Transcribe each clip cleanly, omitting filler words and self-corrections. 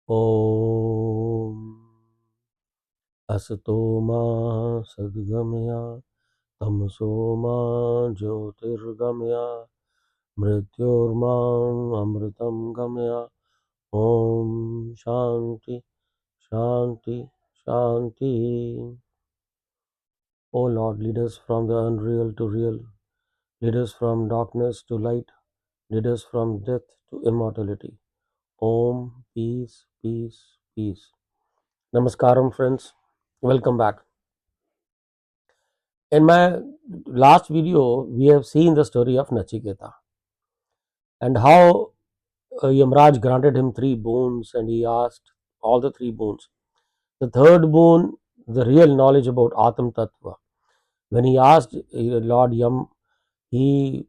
Om Asato Ma Sadgamaya Tamso Ma Jyotirgamaya Mrityorma Amritam Gamaya. Om Shanti Shanti Shanti. O Lord, lead us from the unreal to real, lead us from darkness to light, lead us from death to immortality. Om, peace, peace, peace. Namaskaram, friends. Welcome back. In my last video, we have seen the story of Nachiketa and how Yamraj granted him three boons and he asked all the three boons. The third boon, the real knowledge about Atam Tattva. When he asked Lord Yam, he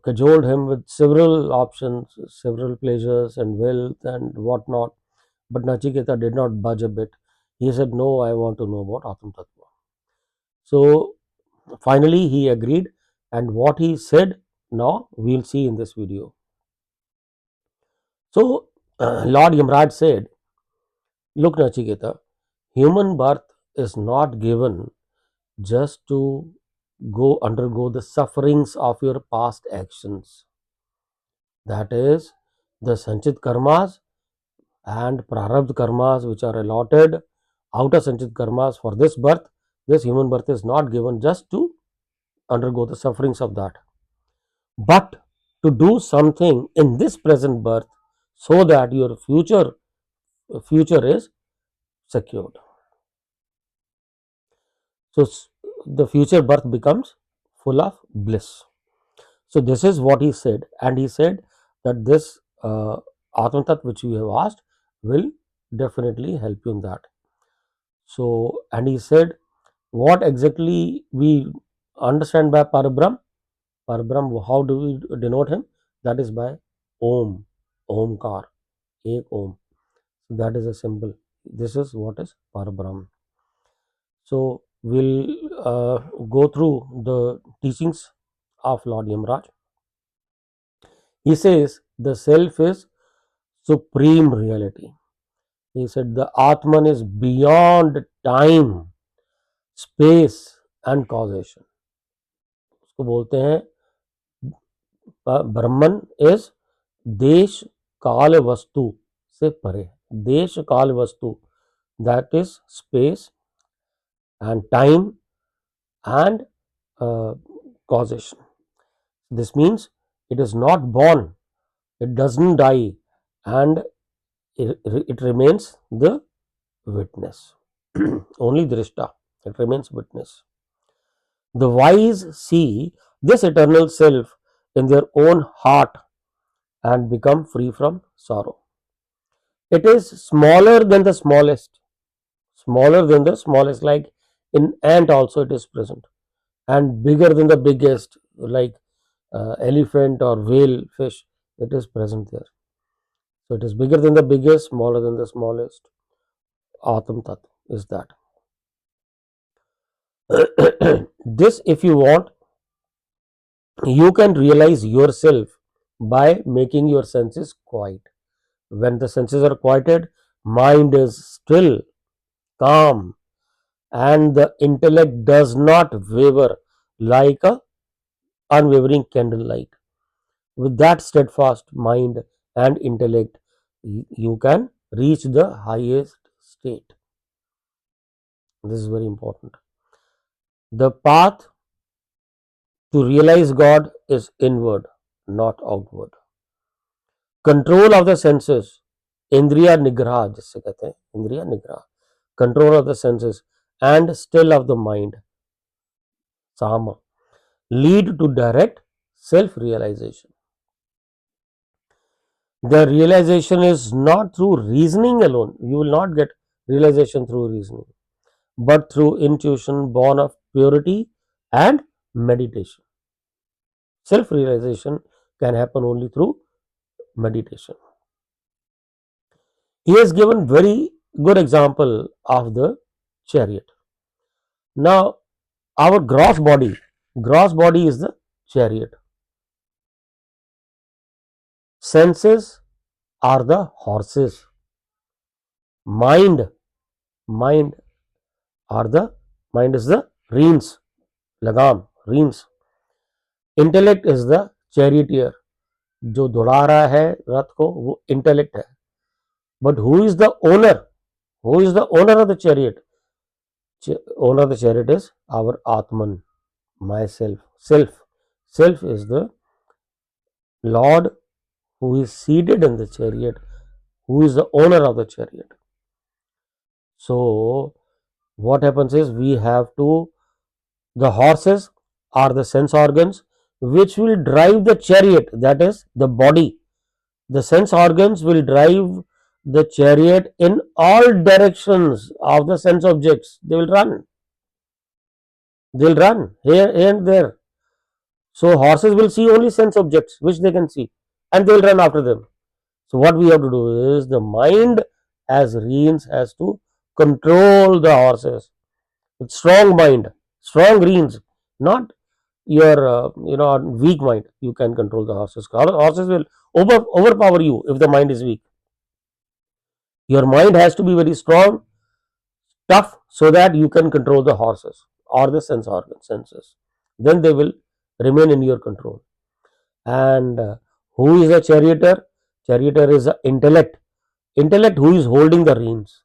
cajoled him with several options, several pleasures and wealth and whatnot. But Nachiketa did not budge a bit. He said, "No, I want to know about Atam Tattva." So finally he agreed, and what he said now we'll see in this video. So Lord Yamraj said, "Look, Nachiketa, human birth is not given just to go undergo the sufferings of your past actions. That is, the Sanchit karmas and Prarabdha karmas which are allotted out of Sanchit karmas for this birth. This human birth is not given just to undergo the sufferings of that, but to do something in this present birth so that your future is secured. So the future birth becomes full of bliss." So this is what he said, and he said that this Atma Tat which you have asked will definitely help you in that. So, and he said, what exactly we understand by Parabrahm? Parabrahm, how do we denote him? That is by Om, Omkar, Ek Om. That is a symbol. This is what is Parabrahm. So we'll go through the teachings of Lord Yamraj. He says the self is supreme reality. He said the Atman is beyond time, space and causation. उसको बोलते हैं ब्रह्मन is देश काल वस्तु से परे. देश काल वस्तु, that is space and time and causation. This means it is not born, it doesn't die, and it remains the witness. Only drishta, it remains witness. The wise see this eternal self in their own heart and become free from sorrow. It is smaller than the smallest, like in ant also it is present, and bigger than the biggest, like elephant or whale fish, it is present there. So it is bigger than the biggest, smaller than the smallest. Atam Tat is that. This, if you want, you can realize yourself by making your senses quiet. When the senses are quieted, mind is still, calm, and the intellect does not waver like a unwavering candlelight. With that steadfast mind and intellect, you can reach the highest state. This is very important. The path to realize God is inward, not outward. Control of the senses, Indriya Nigraha, जिससे कहते हैं Indriya Nigraha, control of the senses and still of the mind, Sama, lead to direct self-realization. The realization is not through reasoning alone. You will not get realization through reasoning, but through intuition born of purity and meditation. Self-realization can happen only through meditation. He has given very good example of the chariot. Now, our gross body is the chariot. Senses are the horses. Mind, mind are the mind is the reins, लगाम, reins. Intellect is the charioteer, जो दौड़ा रहा है रथ को, वो intellect है. But who is the owner? Who is the owner of the chariot? Owner of the chariot is our Atman, myself. Self is the Lord who is seated in the chariot, who is the owner of the chariot. So, what happens is we have to, the horses are the sense organs which will drive the chariot, that is the body. The sense organs will drive the chariot in all directions of the sense objects. They'll run here and there. So horses will see only sense objects which they can see, and they will run after them. So what we have to do is the mind as reins has to control the horses. With strong mind, strong reins, not your weak mind. You can control the horses. Horses will overpower you if the mind is weak. Your mind has to be very strong, tough, so that you can control the horses or the sense organs, senses. Then they will remain in your control. And who is a charioteer? Charioteer is the intellect. Intellect who is holding the reins.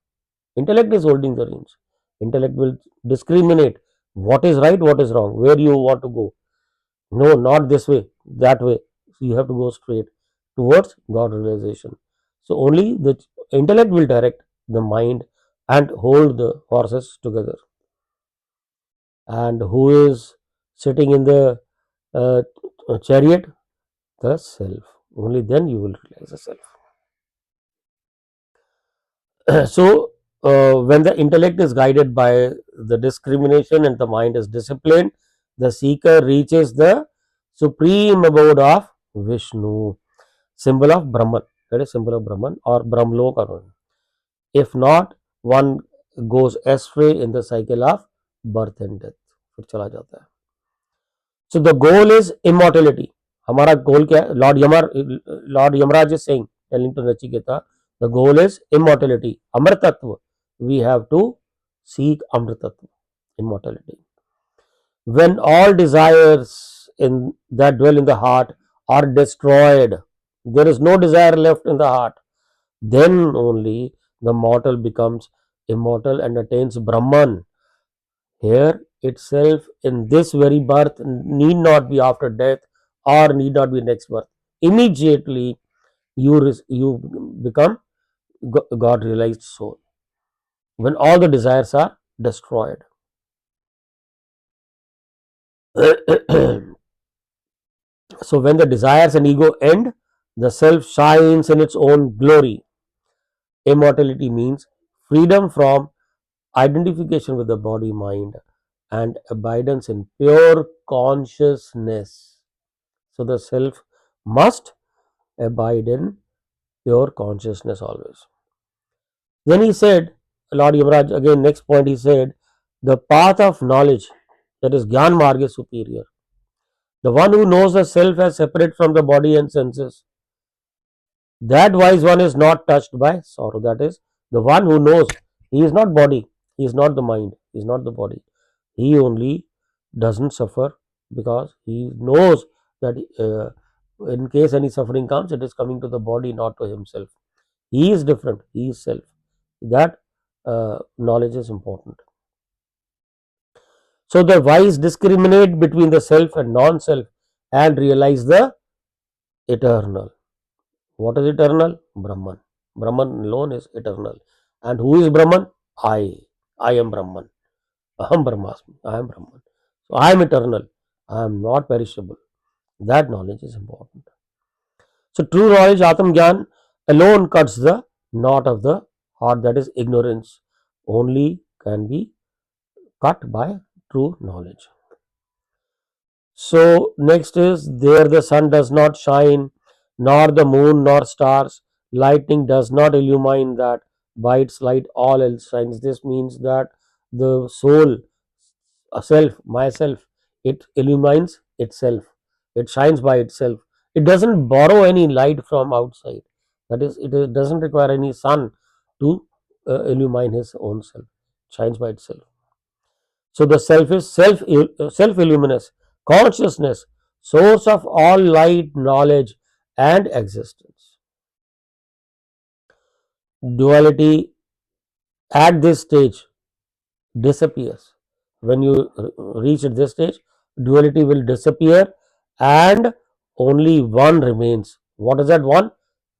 Intellect is holding the reins. Intellect will discriminate what is right, what is wrong, where you want to go. No, not this way, that way. So you have to go straight towards God realization. So only the intellect will direct the mind and hold the horses together. And who is sitting in the uh, chariot? The self. Only then you will realize the self. So, when the intellect is guided by the discrimination and the mind is disciplined, the seeker reaches the supreme abode of Vishnu, symbol of Brahman. That is symbol of Brahman or Brahmlok. If not, one goes astray in the cycle of birth and death. फिर चला जाता है. So the goal is immortality. हमारा गोल क्या है? Lord Yamaraj is saying, telling to Nachiketa, the goal is immortality. Amritatva. We have to seek Amritatva, immortality. When all desires in that dwell in the heart are destroyed, there is no desire left in the heart, then only the mortal becomes immortal and attains Brahman. Here itself, in this very birth, need not be after death or need not be next birth. Immediately you become God realized soul when all the desires are destroyed. So when the desires and ego end, the self shines in its own glory. Immortality means freedom from identification with the body mind and abidance in pure consciousness. So the self must abide in pure consciousness always. Then he said, Lord Yamaraj, again, next point, he said, the path of knowledge, that is Gyan Marg, is superior. The one who knows the self as separate from the body and senses, that wise one is not touched by sorrow. That is, the one who knows he is not body, he is not the mind, he is not the body. He only doesn't suffer because he knows that in case any suffering comes, it is coming to the body, not to himself. He is different, he is self. That knowledge is important. So the wise discriminate between the self and non-self and realize the eternal. What is eternal? Brahman. Brahman alone is eternal. And who is Brahman? I. I am Brahman. Aham Brahmasmi. I am Brahman. So I am eternal. I am not perishable. That knowledge is important. So true knowledge, Atam Gyan, alone cuts the knot of the heart, that is ignorance. Only can be cut by true knowledge. So next is, there the sun does not shine, nor the moon nor stars. Lightning does not illumine that. By its light all else shines. This means that the soul, a self, myself, it illumines itself. It shines by itself. It doesn't borrow any light from outside. That is, it doesn't require any sun to illumine his own self, shines by itself. So the self is self illuminous consciousness, source of all light, knowledge, and existence. Duality at this stage disappears. When you reach at this stage, duality will disappear and only one remains. What is that one?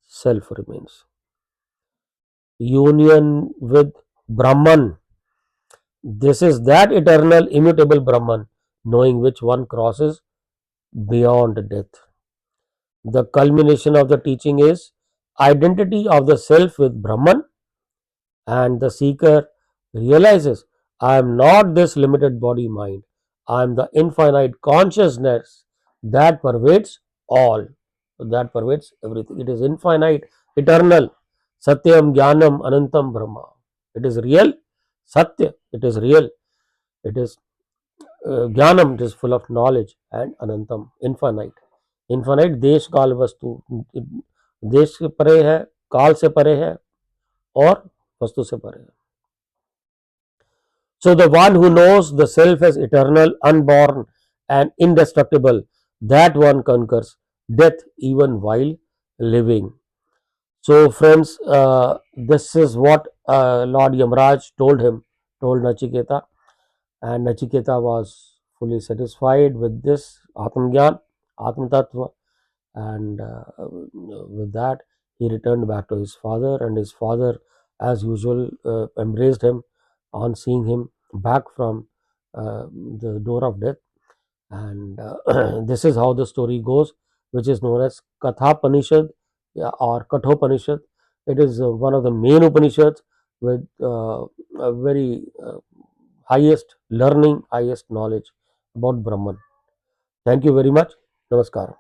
Self remains. Union with Brahman. This is that eternal, immutable Brahman, knowing which one crosses beyond death. The culmination of the teaching is identity of the self with Brahman, and the seeker realizes, I am not this limited body mind, I am the infinite consciousness that pervades all, that pervades everything. It is infinite, eternal, Satyam, Jnanam, Anantam Brahma. It is real, Satya, it is real, it is Jnanam, it is full of knowledge, and Anantam, infinite. Infinite देश काल वस्तु, देश से परे है, काल से परे है और वस्तु से परे है. So the one who knows the self as eternal, unborn, and indestructible, that one conquers death even while living. So friends, this is what Lord Yamraj told Nachiketa, and Nachiketa was fully satisfied with this Atmagyan, Atma Tattva, and with that he returned back to his father, and his father, as usual, embraced him on seeing him back from the door of death. And this is how the story goes, which is known as Kathopanishad, yeah, or Kathopanishad. It is one of the main Upanishads with a very highest learning, highest knowledge about Brahman. Thank you very much. Namaskar.